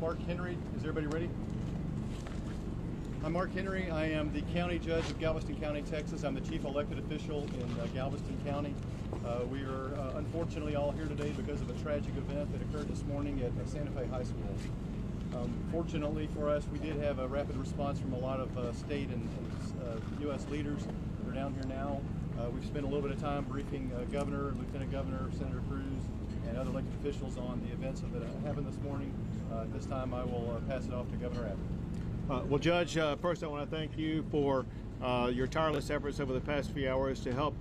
Mark Henry. Is everybody ready? I'm Mark Henry. I am the County Judge of Galveston County, Texas. I'm the Chief Elected Official in Galveston County. We are unfortunately all here today because of a tragic event that occurred this morning at Santa Fe High School. Fortunately for us, we did have a rapid response from a lot of state and U.S. leaders that are down here now. We've spent a little bit of time briefing Governor, Lieutenant Governor, Senator Cruz, and other elected officials on the events that happened this morning. At this time, I will pass it off to Governor Abbott. Well, Judge, first I want to thank you for your tireless efforts over the past few hours to help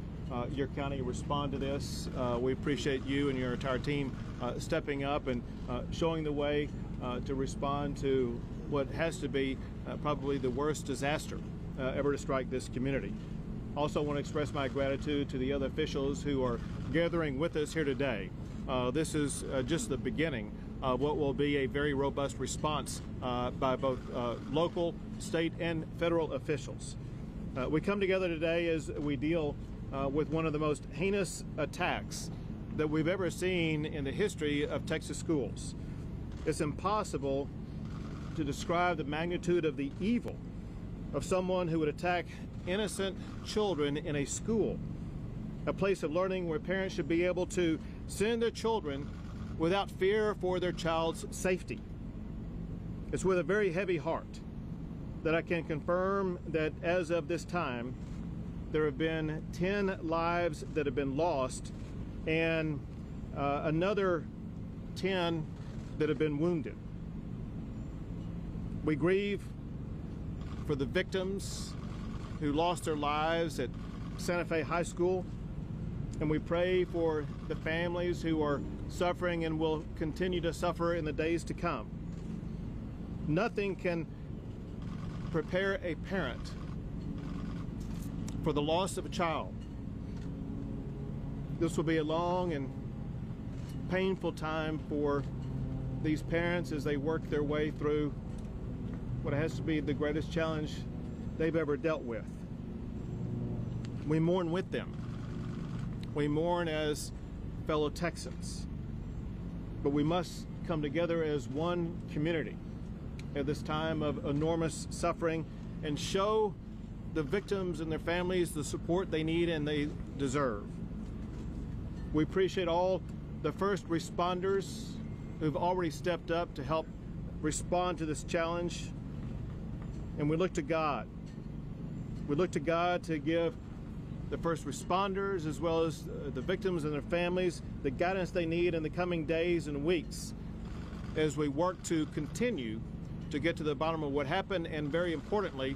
your county respond to this. We appreciate you and your entire team stepping up and showing the way to respond to what has to be probably the worst disaster ever to strike this community. Also want to express my gratitude to the other officials who are gathering with us here today. This is just the beginning of what will be a very robust response by both local, state, and federal officials. We come together today as we deal with one of the most heinous attacks that we've ever seen in the history of Texas schools. It's impossible to describe the magnitude of the evil of someone who would attack innocent children in a school, a place of learning where parents should be able to send their children without fear for their child's safety. It's with a very heavy heart that I can confirm that as of this time, there have been 10 lives that have been lost and another 10 that have been wounded. We grieve for the victims who lost their lives at Santa Fe High School, and we pray for the families who are suffering and will continue to suffer in the days to come. Nothing can prepare a parent for the loss of a child. This will be a long and painful time for these parents as they work their way through what has to be the greatest challenge they've ever dealt with. We mourn with them. We mourn as fellow Texans. But we must come together as one community at this time of enormous suffering and show the victims and their families the support they need and they deserve. We appreciate all the first responders who've already stepped up to help respond to this challenge. And we look to God. We look to God to give the first responders as well as the victims and their families the guidance they need in the coming days and weeks as we work to continue to get to the bottom of what happened and, very importantly,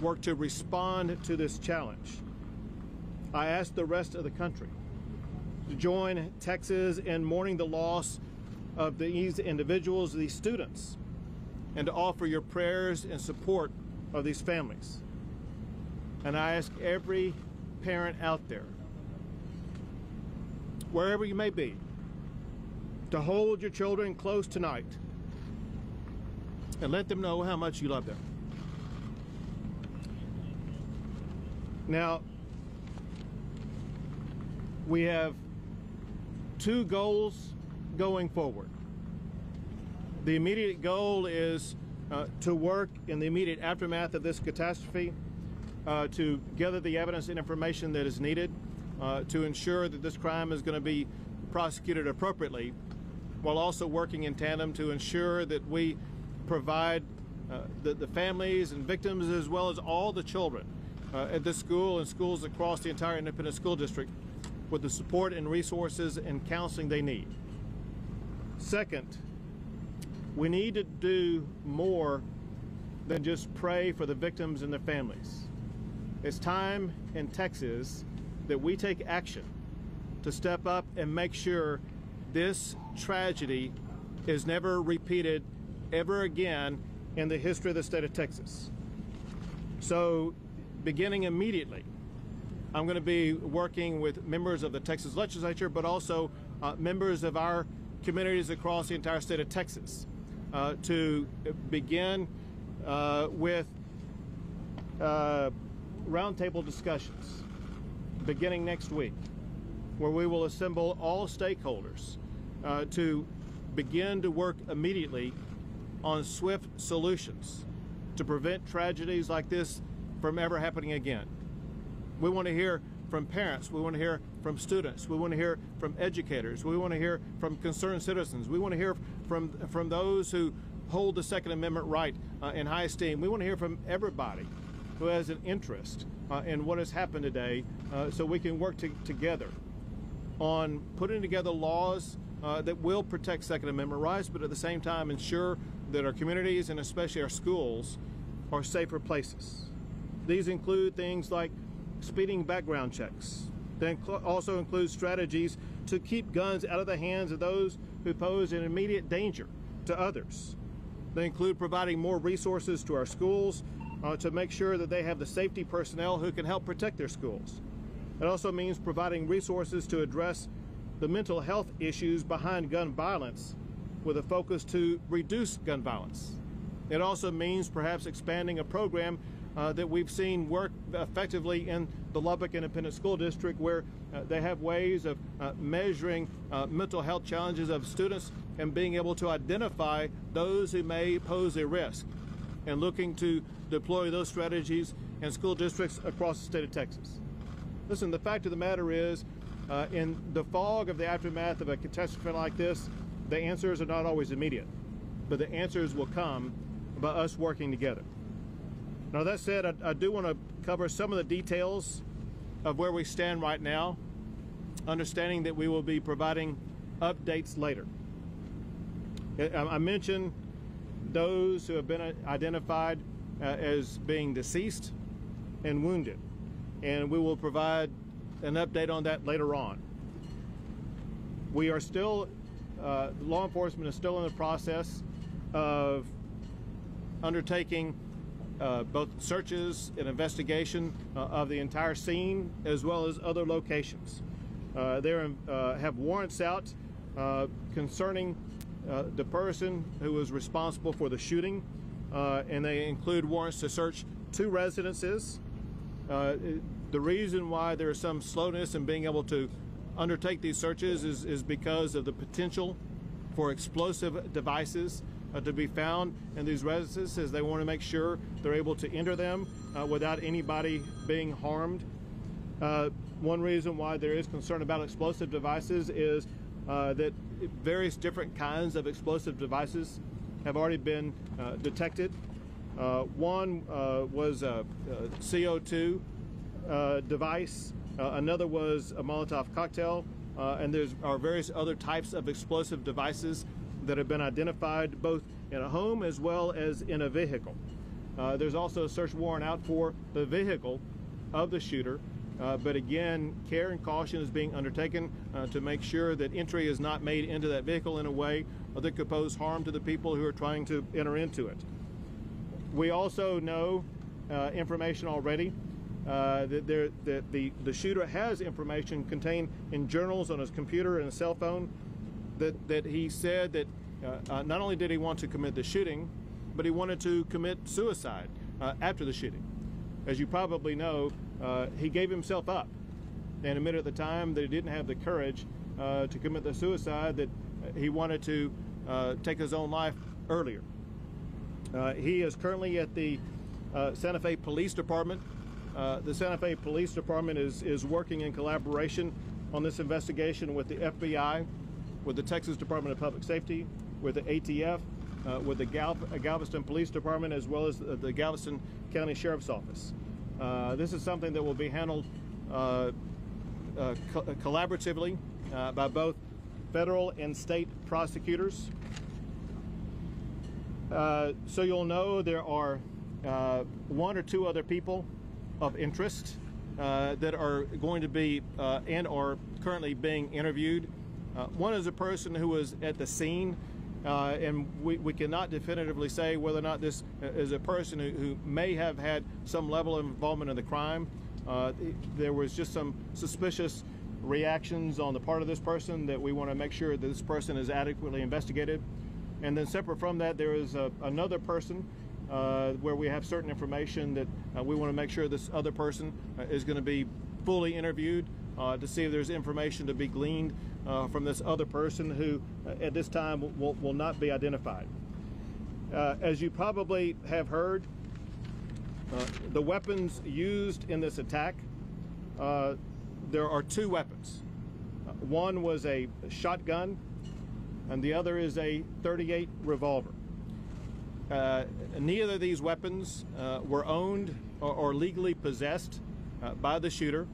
work to respond to this challenge. I ask the rest of the country to join Texas in mourning the loss of these individuals, these students, and to offer your prayers and support of these families. And I ask every parent out there, wherever you may be, to hold your children close tonight and let them know how much you love them. Now, we have two goals going forward. The immediate goal is to work in the immediate aftermath of this catastrophe to gather the evidence and information that is needed to ensure that this crime is going to be prosecuted appropriately, while also working in tandem to ensure that we provide the families and victims as well as all the children at this school and schools across the entire independent school district with the support and resources and counseling they need. Second, we need to do more than just pray for the victims and their families. It's time in Texas that we take action to step up and make sure this tragedy is never repeated ever again in the history of the state of Texas. So, beginning immediately, I'm going to be working with members of the Texas legislature, but also members of our communities across the entire state of Texas to begin with roundtable discussions beginning next week, where we will assemble all stakeholders to begin to work immediately on swift solutions to prevent tragedies like this from ever happening again. We want to hear from parents. We want to hear from students. We want to hear from educators. We want to hear from concerned citizens. We want to hear from those who hold the Second Amendment right in high esteem. We want to hear from everybody who has an interest in what has happened today, so we can work together on putting together laws that will protect Second Amendment rights, but at the same time ensure that our communities and especially our schools are safer places. These include things like speeding background checks. They also include strategies to keep guns out of the hands of those who pose an immediate danger to others. They include providing more resources to our schools to make sure that they have the safety personnel who can help protect their schools. It also means providing resources to address the mental health issues behind gun violence with a focus to reduce gun violence. It also means perhaps expanding a program that we've seen work effectively in the Lubbock Independent School District, where they have ways of measuring mental health challenges of students and being able to identify those who may pose a risk, and looking to deploy those strategies in school districts across the state of Texas. Listen, the fact of the matter is, in the fog of the aftermath of a catastrophe like this, the answers are not always immediate, but the answers will come by us working together. Now, that said, I do want to cover some of the details of where we stand right now, understanding that we will be providing updates later. I mentioned those who have been identified as being deceased and wounded, and we will provide an update on that later on. We are still, law enforcement is still in the process of undertaking both searches and investigation of the entire scene, as well as other locations. They have warrants out concerning the person who was responsible for the shooting, and they include warrants to search 2 residences. The reason why there is some slowness in being able to undertake these searches is because of the potential for explosive devices to be found in these residences, as they want to make sure they're able to enter them without anybody being harmed. One reason why there is concern about explosive devices is that various different kinds of explosive devices have already been detected. One was a CO2 device, another was a Molotov cocktail, and there are various other types of explosive devices that have been identified both in a home as well as in a vehicle. There's also a search warrant out for the vehicle of the shooter, but again, care and caution is being undertaken to make sure that entry is not made into that vehicle in a way that could pose harm to the people who are trying to enter into it. We also know information already that the shooter has information contained in journals on his computer and his cell phone that he said that not only did he want to commit the shooting, but he wanted to commit suicide after the shooting. As you probably know, he gave himself up and admitted at the time that he didn't have the courage to commit the suicide, that he wanted to take his own life earlier. He is currently at the Santa Fe Police Department. The Santa Fe Police Department is working in collaboration on this investigation with the FBI, with the Texas Department of Public Safety, with the ATF, with the Galveston Police Department, as well as the Galveston County Sheriff's Office. This is something that will be handled collaboratively by both federal and state prosecutors. So you'll know there are 1 or 2 other people of interest that are going to be and are currently being interviewed. One is a person who was at the scene, and we cannot definitively say whether or not this is a person who may have had some level of involvement in the crime. There was just some suspicious reactions on the part of this person that we want to make sure that this person is adequately investigated. And then separate from that, there is another person where we have certain information that we want to make sure this other person is going to be fully interviewed to see if there's information to be gleaned from this other person who at this time will not be identified. As you probably have heard, the weapons used in this attack, there are two weapons. One was a shotgun, and the other is a .38 revolver. Neither of these weapons were owned or legally possessed by the shooter.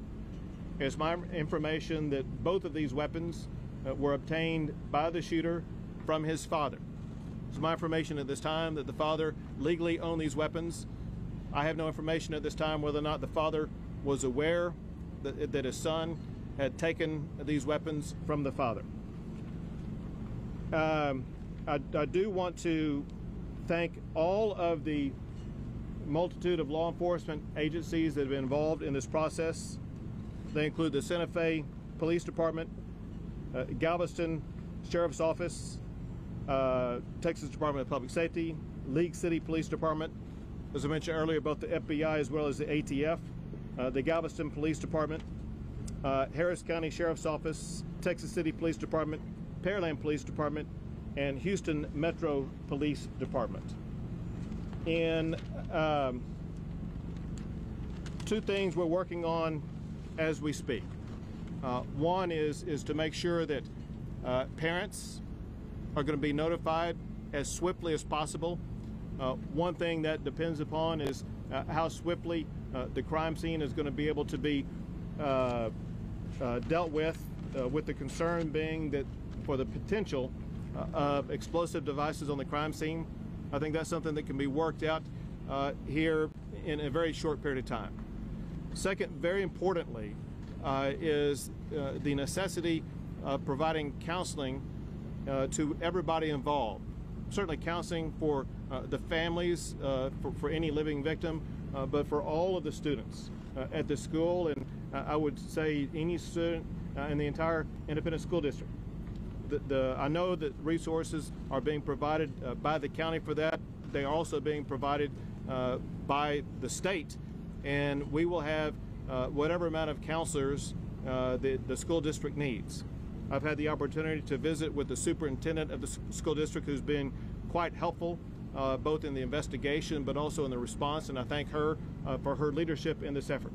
It's my information that both of these weapons were obtained by the shooter from his father. It's my information at this time that the father legally owned these weapons. I have no information at this time whether or not the father was aware that his son had taken these weapons from the father. I do want to thank all of the multitude of law enforcement agencies that have been involved in this process. They include the Santa Fe Police Department, Galveston Sheriff's Office, Texas Department of Public Safety, League City Police Department, as I mentioned earlier, both the FBI as well as the ATF, the Galveston Police Department, Harris County Sheriff's Office, Texas City Police Department, Pearland Police Department, and Houston Metro Police Department. And two things we're working on as we speak. One is to make sure that parents are going to be notified as swiftly as possible. One thing that depends upon is how swiftly the crime scene is going to be able to be dealt with the concern being that for the potential of explosive devices on the crime scene. I think that's something that can be worked out here in a very short period of time. Second, very importantly, is the necessity of providing counseling to everybody involved. Certainly counseling for the families, for any living victim, but for all of the students at the school, and I would say any student in the entire independent school district. I know that resources are being provided by the county for that. They are also being provided by the state, and we will have whatever amount of counselors the school district needs. I've had the opportunity to visit with the superintendent of the school district, who's been quite helpful both in the investigation but also in the response, and I thank her for her leadership in this effort.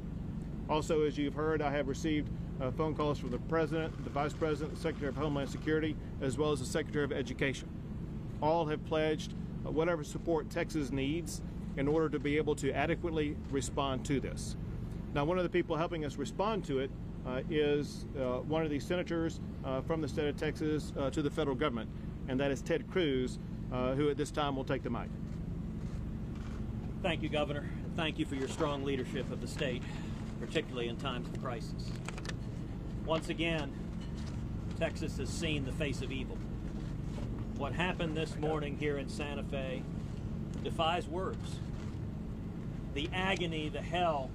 Also, as you've heard, I have received phone calls from the President, the Vice President, the Secretary of Homeland Security, as well as the Secretary of Education. All have pledged whatever support Texas needs in order to be able to adequately respond to this. Now, one of the people helping us respond to it is one of the senators from the state of Texas to the federal government, and that is Ted Cruz, who at this time will take the mic. Thank you, Governor. Thank you for your strong leadership of the state, particularly in times of crisis. Once again, Texas has seen the face of evil. What happened this morning here in Santa Fe defies words. The agony, the hell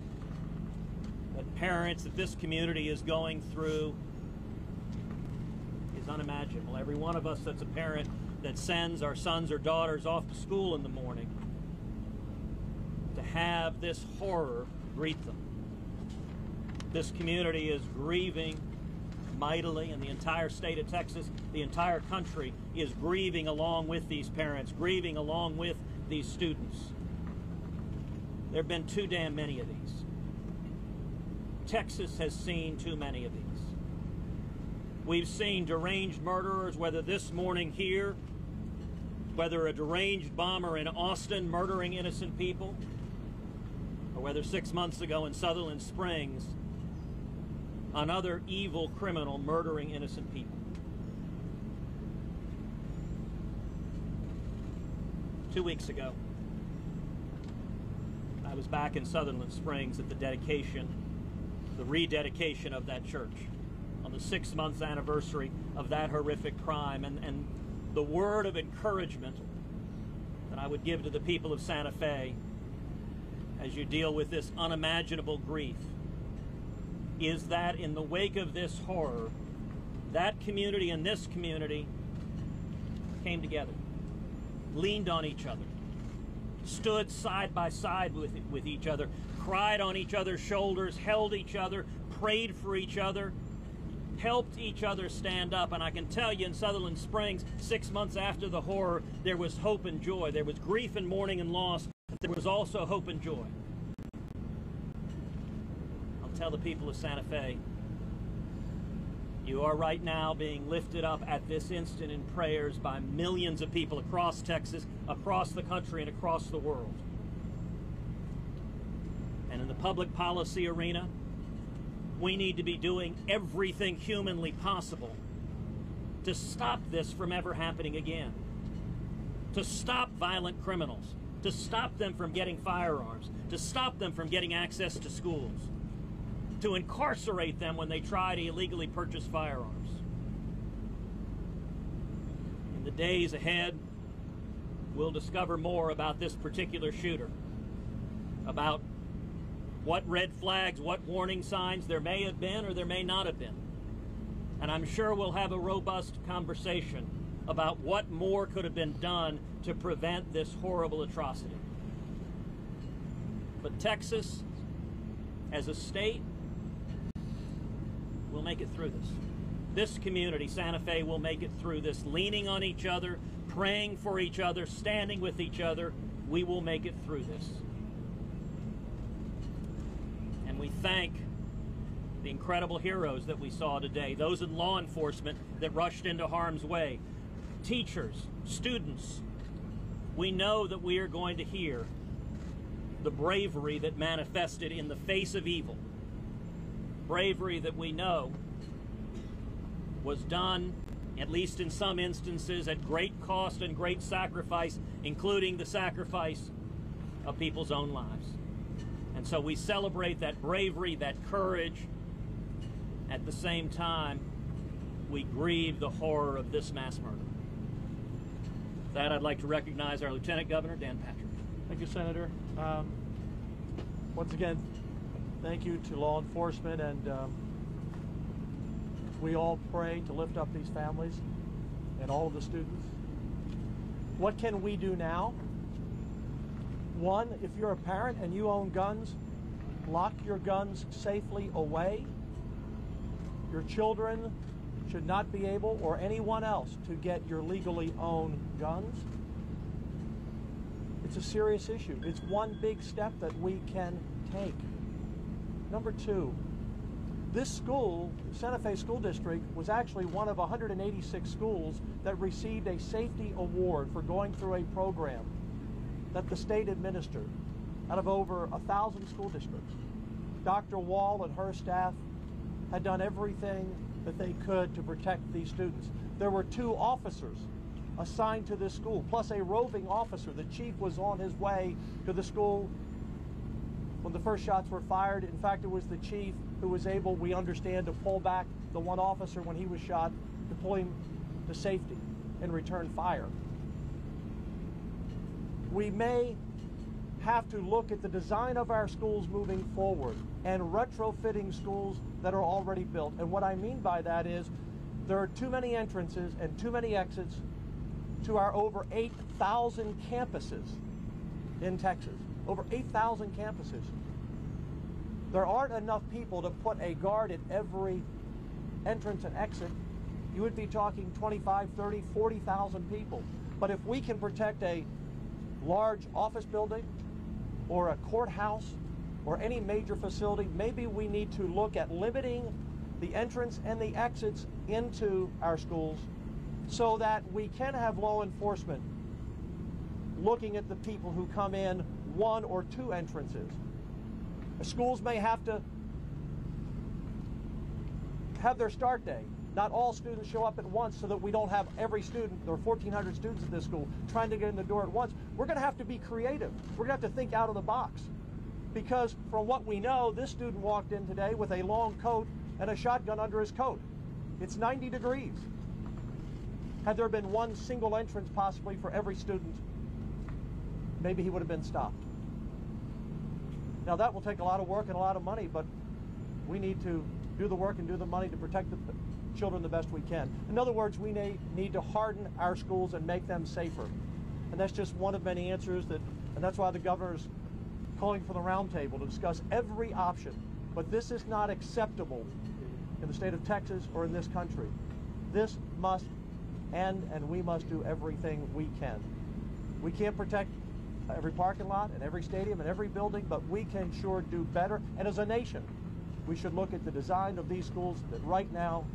that parents, that this community is going through is unimaginable. Every one of us that's a parent that sends our sons or daughters off to school in the morning, to have this horror greet them. This community is grieving mightily, and the entire state of Texas, the entire country is grieving along with these parents, grieving along with these students. There have been too damn many of these. Texas has seen too many of these. We've seen deranged murderers, whether this morning here, whether a deranged bomber in Austin murdering innocent people, or whether 6 months ago in Sutherland Springs, another evil criminal murdering innocent people. 2 weeks ago, I was back in Sutherland Springs at the dedication, the rededication of that church on the 6-month anniversary of that horrific crime, and the word of encouragement that I would give to the people of Santa Fe as you deal with this unimaginable grief is that in the wake of this horror, that community and this community came together, leaned on each other, stood side by side with each other, cried on each other's shoulders, held each other, prayed for each other, helped each other stand up. And I can tell you, in Sutherland Springs, 6 months after the horror, there was hope and joy. There was grief and mourning and loss, but there was also hope and joy. I'll tell the people of Santa Fe, you are right now being lifted up at this instant in prayers by millions of people across Texas, across the country, and across the world. And in the public policy arena, we need to be doing everything humanly possible to stop this from ever happening again, to stop violent criminals, to stop them from getting firearms, to stop them from getting access to schools, to incarcerate them when they try to illegally purchase firearms. In the days ahead, we'll discover more about this particular shooter, about what red flags, what warning signs there may have been or there may not have been. And I'm sure we'll have a robust conversation about what more could have been done to prevent this horrible atrocity. But Texas, as a state, will make it through this. This community, Santa Fe, will make it through this, leaning on each other, praying for each other, standing with each other. We will make it through this. And we thank the incredible heroes that we saw today, those in law enforcement that rushed into harm's way, teachers, students. We know that we are going to hear the bravery that manifested in the face of evil. Bravery that we know was done, at least in some instances, at great cost and great sacrifice, including the sacrifice of people's own lives. And so we celebrate that bravery, that courage. At the same time, we grieve the horror of this mass murder. With that, I'd like to recognize our Lieutenant Governor, Dan Patrick. Thank you, Senator. Once again, thank you to law enforcement, and we all pray to lift up these families and all of the students. What can we do now? One, if you're a parent and you own guns, lock your guns safely away. Your children should not be able, or anyone else, to get your legally owned guns. It's a serious issue. It's one big step that we can take. Number two, this school, Santa Fe School District, was actually one of 186 schools that received a safety award for going through a program that the state administered out of over 1,000 school districts. Dr. Wall and her staff had done everything that they could to protect these students. There were 2 officers assigned to this school, plus a roving officer. The chief was on his way to the school when the first shots were fired. In fact, it was the chief who was able, we understand, to pull back the one officer when he was shot, to pull him to safety and return fire. We may have to look at the design of our schools moving forward and retrofitting schools that are already built. And what I mean by that is there are too many entrances and too many exits to our over 8,000 campuses in Texas. Over 8,000 campuses. There aren't enough people to put a guard at every entrance and exit. You would be talking 25, 30, 40,000 people. But if we can protect a large office building or a courthouse or any major facility, maybe we need to look at limiting the entrance and the exits into our schools so that we can have law enforcement looking at the people who come in 1 or 2 entrances. Schools may have to have their start day. Not all students show up at once, so that we don't have every student, there are 1,400 students at this school, trying to get in the door at once. We're going to have to be creative. We're going to have to think out of the box. Because from what we know, this student walked in today with a long coat and a shotgun under his coat. It's 90 degrees. Had there been one single entrance possibly for every student, maybe he would have been stopped. Now that will take a lot of work and a lot of money, but we need to do the work and do the money to protect the children the best we can. In other words, we need to harden our schools and make them safer. And that's just one of many answers, and that's why the governor's calling for the roundtable to discuss every option. But this is not acceptable in the state of Texas or in this country. This must end, and we must do everything we can. We can't protect every parking lot and every stadium and every building, but we can sure do better. And as a nation, we should look at the design of these schools that right now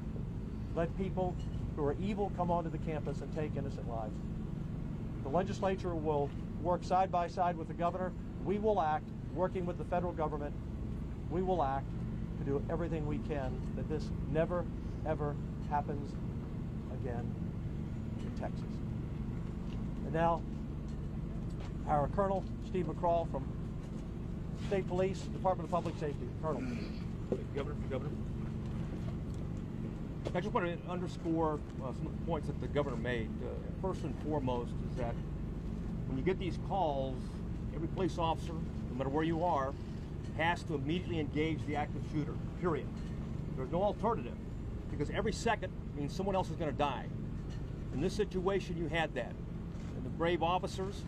let people who are evil come onto the campus and take innocent lives. The legislature will work side by side with the governor. We will act, working with the federal government. We will act to do everything we can that this never, ever happens again in Texas. And now, our Colonel Steve McCraw from State Police, Department of Public Safety. Colonel. Governor. I just want to underscore some of the points that the governor made. First and foremost is that when you get these calls, every police officer, no matter where you are, has to immediately engage the active shooter, period. There's no alternative, because every second means someone else is going to die. In this situation, you had that. And the brave officers,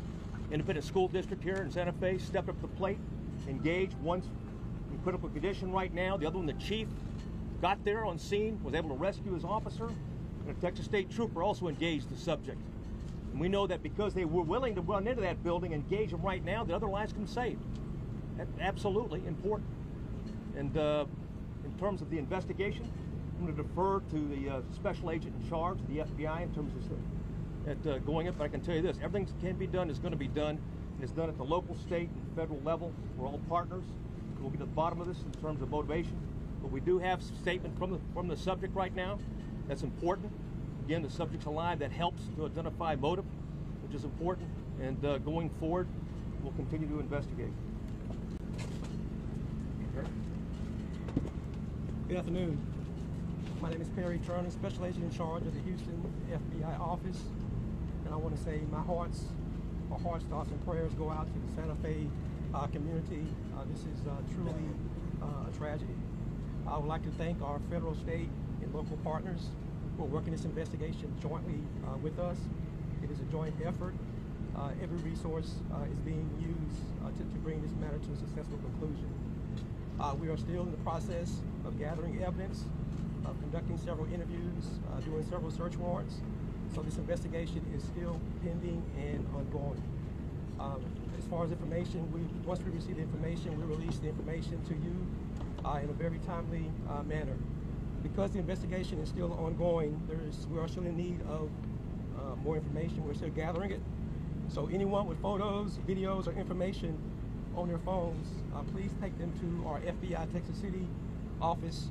independent school district here in Santa Fe, stepped up to the plate, engaged. One's in critical condition right now. The other one, the chief, got there on scene, was able to rescue his officer. And a Texas State trooper also engaged the subject. And we know that because they were willing to run into that building, engage them right now, the other lives can be saved. That's absolutely important. And in terms of the investigation, I'm going to defer to the special agent in charge, the FBI, in terms of going up. But I can tell you this, everything that can be done is going to be done. And it's done at the local, state, and federal level. We're all partners. We'll get to the bottom of this in terms of motivation. But we do have a statement from the subject right now. That's important. Again, the subject's alive. That helps to identify motive, which is important. And going forward, we'll continue to investigate. Good afternoon. My name is Perry Turner, Special Agent in charge of the Houston FBI office. And I want to say my heart thoughts and prayers go out to the Santa Fe community. This is truly a tragedy. I would like to thank our federal, state, and local partners who are working this investigation jointly with us. It is a joint effort. Every resource is being used to bring this matter to a successful conclusion. We are still in the process of gathering evidence, conducting several interviews, doing several search warrants. So this investigation is still pending and ongoing. As far as information, once we receive the information, we release the information to you in a very timely manner. Because the investigation is still ongoing, we are still in need of more information. We're still gathering it. So anyone with photos, videos, or information on their phones, please take them to our FBI Texas City office.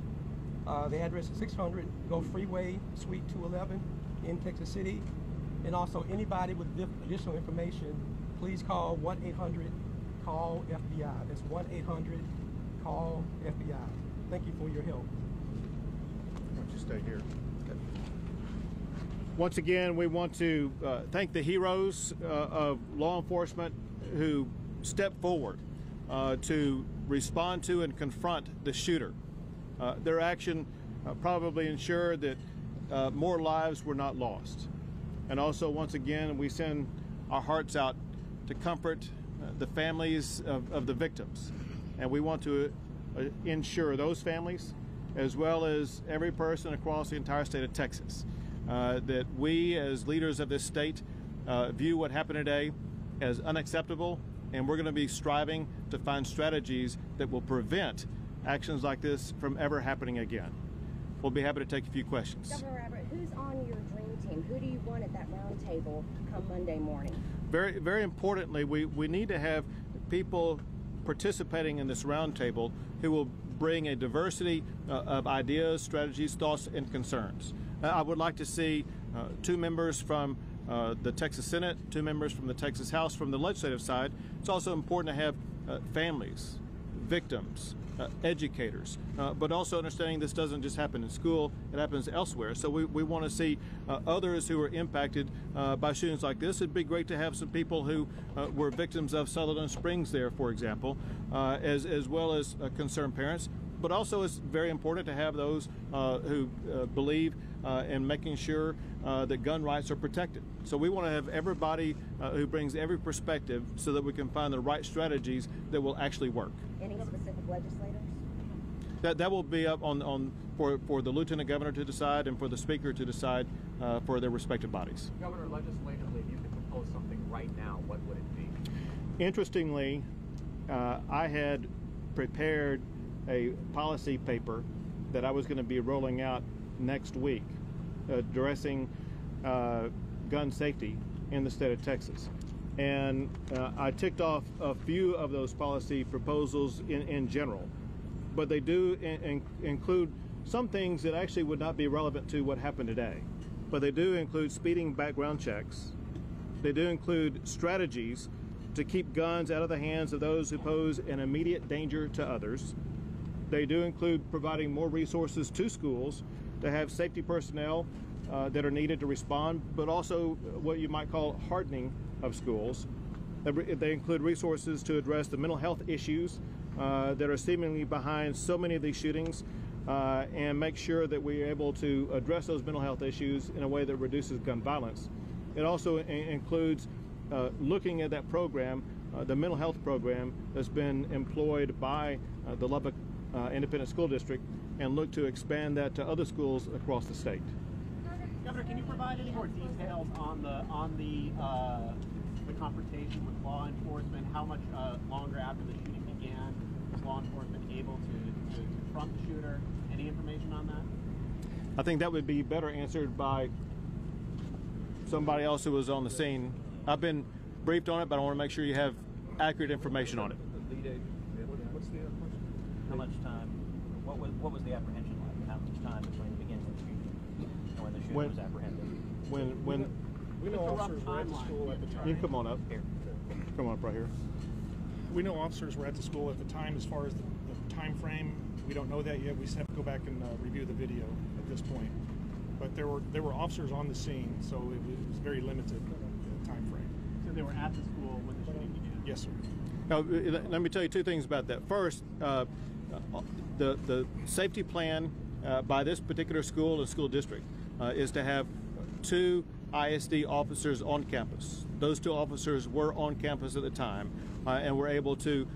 The address is 600 Gulf Freeway, Suite 211 in Texas City. And also anybody with additional information, please call 1-800-CALL-FBI. That's 1-800-CALL-FBI. Thank you for your help. Why don't you stay here? Once again, we want to thank the heroes of law enforcement who stepped forward to respond to and confront the shooter. Their action probably ensured that more lives were not lost. And also, once again, we send our hearts out to comfort the families of the victims. And we want to ensure those families, as well as every person across the entire state of Texas, that we as leaders of this state view what happened today as unacceptable, and we're going to be striving to find strategies that will prevent actions like this from ever happening again. We'll be happy to take a few questions. Governor Abbott, who's on your dream team? Who do you want at that round table come Monday morning? Very, very importantly, we need to have people participating in this round table who will bring a diversity of ideas, strategies, thoughts, and concerns. I would like to see 2 members from the Texas Senate, 2 members from the Texas House from the legislative side. It's also important to have families, victims, educators, but also understanding this doesn't just happen in school, it happens elsewhere. So we want to see others who are impacted by shootings like this. It'd be great to have some people who were victims of Sutherland Springs there, for example, as well as concerned parents. But also it's very important to have those who believe in making sure that gun rights are protected. So we want to have everybody who brings every perspective so that we can find the right strategies that will actually work. Any specific legislators? That will be up for the Lieutenant Governor to decide and for the Speaker to decide for their respective bodies. Governor, legislatively, if you could propose something right now, what would it be? Interestingly, I had prepared a policy paper that I was going to be rolling out next week addressing gun safety in the state of Texas. And I ticked off a few of those policy proposals in general, but they do include some things that actually would not be relevant to what happened today. But they do include speeding background checks. They do include strategies to keep guns out of the hands of those who pose an immediate danger to others. They do include providing more resources to schools to have safety personnel that are needed to respond, but also what you might call hardening of schools. They include resources to address the mental health issues that are seemingly behind so many of these shootings, and make sure that we're able to address those mental health issues in a way that reduces gun violence. It also includes looking at that program, the mental health program that's been employed by the Lubbock Independent School District, and look to expand that to other schools across the state. Governor, can you provide any more details on the confrontation with law enforcement? How much longer after the shooting began was law enforcement able to confront the shooter? Any information on that? I think that would be better answered by somebody else who was on the scene. I've been briefed on it, but I want to make sure you have accurate information on it. What's the other question? How much time? What was the apprehension like? How much time between the beginning of the shooting and when the shooter was apprehended? We know officers were at the school at the time. You can come on up here. Come on up right here. We know officers were at the school at the time. As far as the time frame, we don't know that yet. We just have to go back and review the video at this point. But there were officers on the scene, so it was very limited time frame. So they were at the school when the shooting began? Yes, sir. Now, let me tell you two things about that. First, the safety plan by this particular school and school district is to have 2 ISD officers on campus. Those 2 officers were on campus at the time and were able to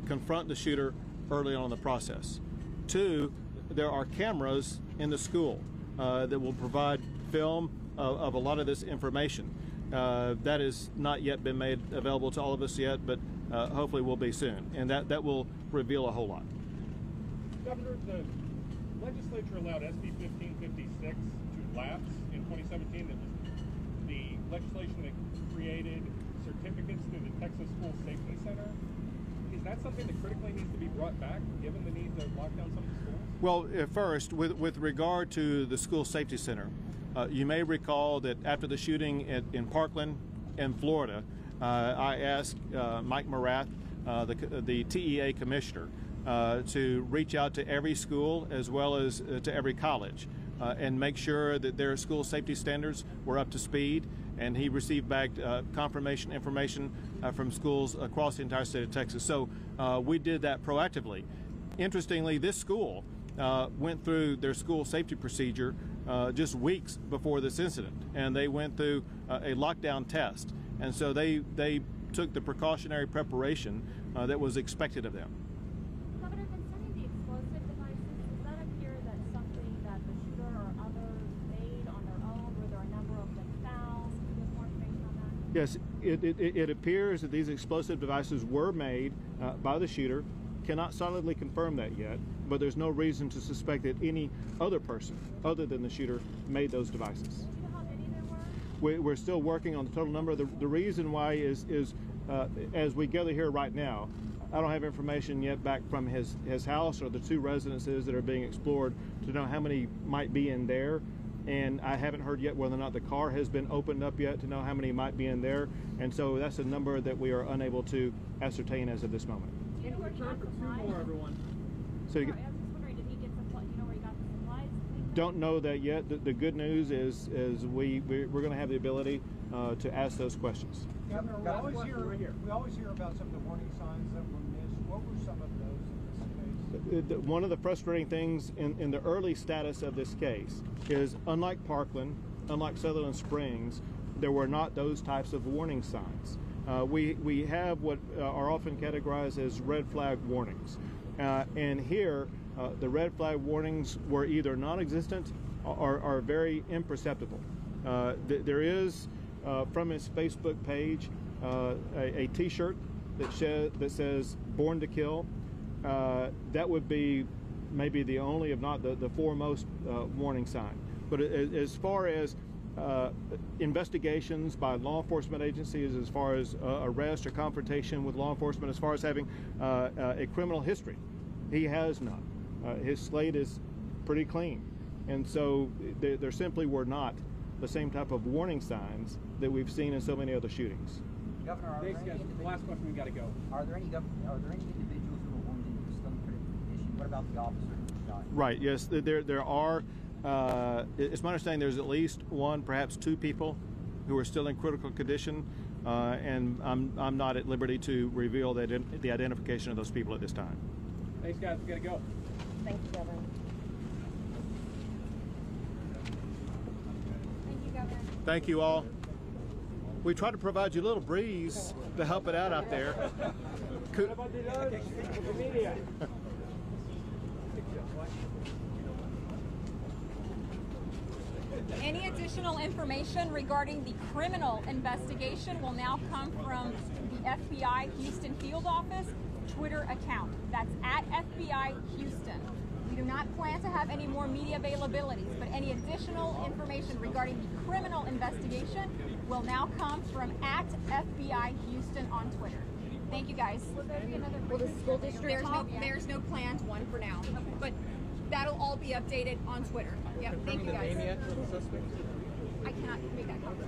confront the shooter early on in the process. 2, there are cameras in the school that will provide film of a lot of this information. That has not yet been made available to all of us yet, but hopefully will be soon, and that will reveal a whole lot. Governor, the legislature allowed SB 1556 to lapse in 2017. That was the legislation that created certificates through the Texas School Safety Center. Is that something that critically needs to be brought back, given the need to lock down some of the schools? Well, first, with regard to the school safety center, you may recall that after the shooting in Parkland in Florida, I asked Mike Morath, the TEA commissioner, to reach out to every school as well as to every college and make sure that their school safety standards were up to speed. And he received back confirmation information from schools across the entire state of Texas. So we did that proactively. Interestingly, this school went through their school safety procedure just weeks before this incident, and they went through a lockdown test. And so they took the precautionary preparation that was expected of them. Governor, concerning the explosive devices, does that appear that something that the shooter or others made on their own? Were there a number of them found? Can you give more information on that? Yes, it appears that these explosive devices were made by the shooter. Cannot solidly confirm that yet, but there's no reason to suspect that any other person other than the shooter made those devices. Do you know how many there were? We're still working on the total number. The reason why is as we gather here right now, I don't have information yet back from his house or the 2 residences that are being explored to know how many might be in there. And I haven't heard yet whether or not the car has been opened up yet to know how many might be in there. And so that's a number that we are unable to ascertain as of this moment. Do you know where he got supplies? So Sorry, I was just wondering, did he get supplies? Do you know where he got the supplies? don't know that yet. The good news is we're going to have the ability to ask those questions. Governor, we always hear about some of the warning signs that were missed. What were some of those in this case? One of the frustrating things in the early status of this case is, unlike Parkland, unlike Sutherland Springs, there were not those types of warning signs. We have what are often categorized as red flag warnings. And here, the red flag warnings were either non-existent or very imperceptible. There is, from his Facebook page, a T-shirt that says "Born to Kill." That would be maybe the only, if not the foremost, warning sign. But as far as investigations by law enforcement agencies, as far as arrest or confrontation with law enforcement, as far as having a criminal history, he has none. His slate is pretty clean. And so there simply were not the same type of warning signs that we've seen in so many other shootings. Governor, the last question, we got to go. Are there any individuals who were wounded in this critical condition? What about the officer who shot? Right, yes, there are. It's my understanding there's at least one, perhaps two people who are still in critical condition, and I'm not at liberty to reveal the identification of those people at this time. Thanks, guys. We got to go. Thank you, Governor. Thank you, Governor. Thank you all. We try to provide you a little breeze to help it out there. Any additional information regarding the criminal investigation will now come from the FBI Houston Field Office Twitter account. That's at FBI Houston. We do not plan to have any more media availabilities, but any additional information regarding the criminal investigation will now come from at FBI Houston on Twitter. Thank you, guys. Will there be another Will the school district There's no planned one for now, but that'll all be updated on Twitter. Yep. Thank you, guys. I cannot make that comment.